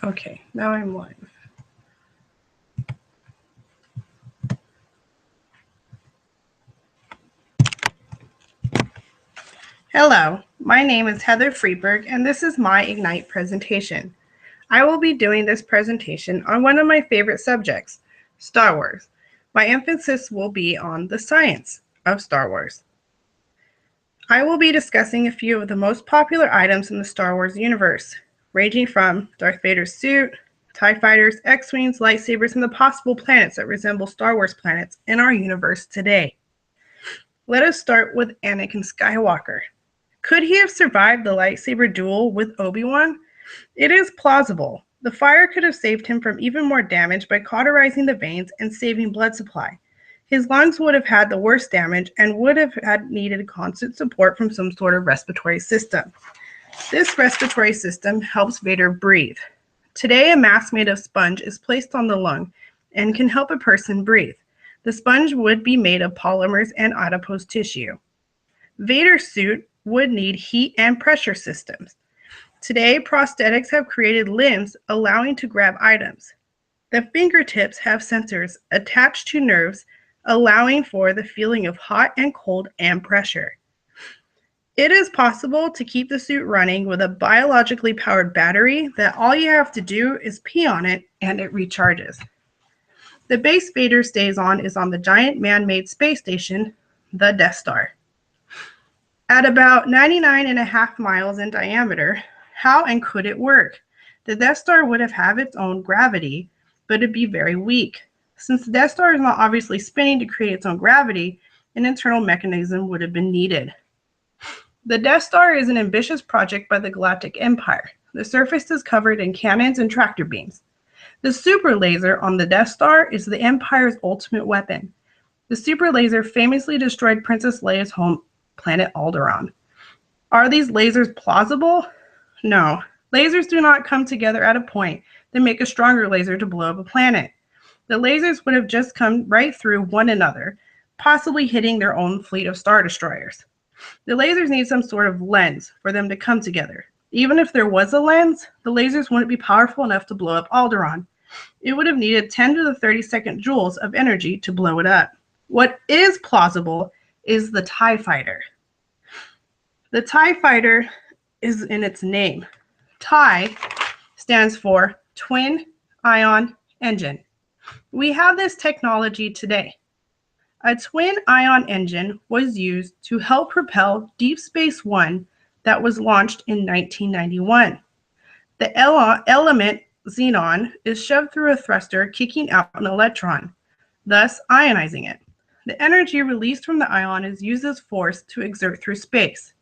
Okay, now I'm live. Hello, my name is Heather Friedberg, and this is my Ignite presentation. I will be doing this presentation on one of my favorite subjects, Star Wars. My emphasis will be on the science of Star Wars. I will be discussing a few of the most popular items in the Star Wars universe, ranging from Darth Vader's suit, TIE fighters, X-Wings, lightsabers, and the possible planets that resemble Star Wars planets in our universe today. Let us start with Anakin Skywalker. Could he have survived the lightsaber duel with Obi-Wan? It is plausible. The fire could have saved him from even more damage by cauterizing the veins and saving blood supply. His lungs would have had the worst damage and would have had needed constant support from some sort of respiratory system. This respiratory system helps Vader breathe. Today, a mask made of sponge is placed on the lung and can help a person breathe. The sponge would be made of polymers and adipose tissue. Vader's suit would need heat and pressure systems. Today, prosthetics have created limbs allowing to grab items. The fingertips have sensors attached to nerves, allowing for the feeling of hot and cold and pressure. It is possible to keep the suit running with a biologically powered battery that all you have to do is pee on it and it recharges. The base Vader stays on is on the giant man-made space station, the Death Star. At about 99.5 miles in diameter, how and could it work? The Death Star would have its own gravity, but it'd be very weak. Since the Death Star is not obviously spinning to create its own gravity, an internal mechanism would have been needed. The Death Star is an ambitious project by the Galactic Empire. The surface is covered in cannons and tractor beams. The super laser on the Death Star is the Empire's ultimate weapon. The super laser famously destroyed Princess Leia's home planet Alderaan. Are these lasers plausible? No. Lasers do not come together at a point that make a stronger laser to blow up a planet. The lasers would have just come right through one another, possibly hitting their own fleet of Star Destroyers. The lasers need some sort of lens for them to come together. Even if there was a lens, the lasers wouldn't be powerful enough to blow up Alderaan. It would have needed 10 to the 32nd joules of energy to blow it up. What is plausible is the TIE fighter. The TIE fighter is in its name. TIE stands for Twin Ion Engine. We have this technology today. A twin ion engine was used to help propel Deep Space One that was launched in 1991. The element xenon is shoved through a thruster, kicking out an electron, thus ionizing it. The energy released from the ion is used as force to exert through space.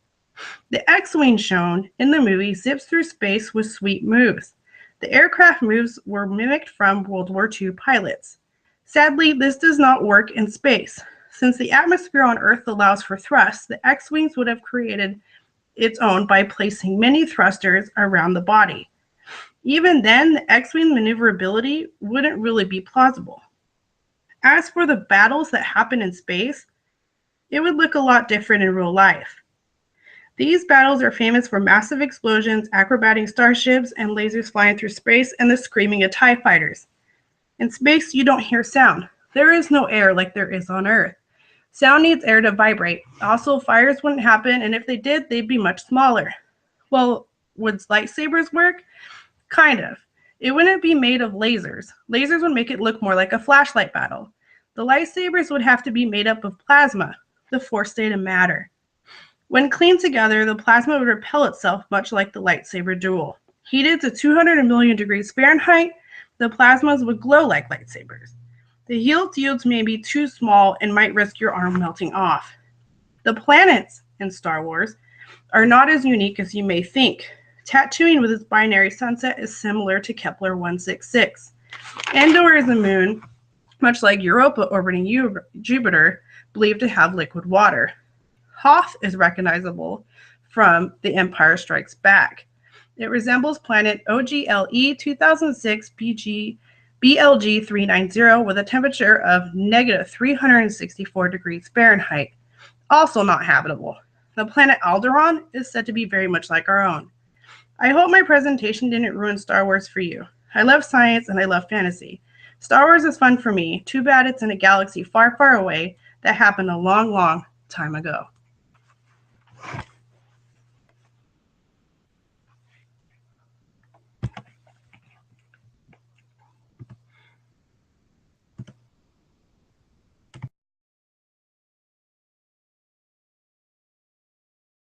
The X-Wing shown in the movie zips through space with sweet moves. The aircraft moves were mimicked from World War II pilots. Sadly, this does not work in space. Since the atmosphere on Earth allows for thrust, the X-Wings would have created its own by placing many thrusters around the body. Even then, the X-Wing maneuverability wouldn't really be plausible. As for the battles that happen in space, it would look a lot different in real life. These battles are famous for massive explosions, acrobatic starships, and lasers flying through space, and the screaming of TIE fighters. In space, you don't hear sound. There is no air like there is on Earth. Sound needs air to vibrate. Also, fires wouldn't happen, and if they did, they'd be much smaller. Well, would lightsabers work? Kind of. It wouldn't be made of lasers. Lasers would make it look more like a flashlight battle. The lightsabers would have to be made up of plasma, the fourth state of matter. When cleaned together, the plasma would repel itself much like the lightsaber duel. Heated to 200 million degrees Fahrenheit, the plasmas would glow like lightsabers. The yields may be too small and might risk your arm melting off. The planets in Star Wars are not as unique as you may think. Tatooine with its binary sunset is similar to Kepler 166. Endor is a moon, much like Europa orbiting Jupiter, believed to have liquid water. Hoth is recognizable from The Empire Strikes Back. It resembles planet OGLE 2006 BLG 390 with a temperature of negative 364 degrees Fahrenheit, also not habitable. The planet Alderaan is said to be very much like our own. I hope my presentation didn't ruin Star Wars for you. I love science and I love fantasy. Star Wars is fun for me. Too bad it's in a galaxy far, far away that happened a long, long time ago.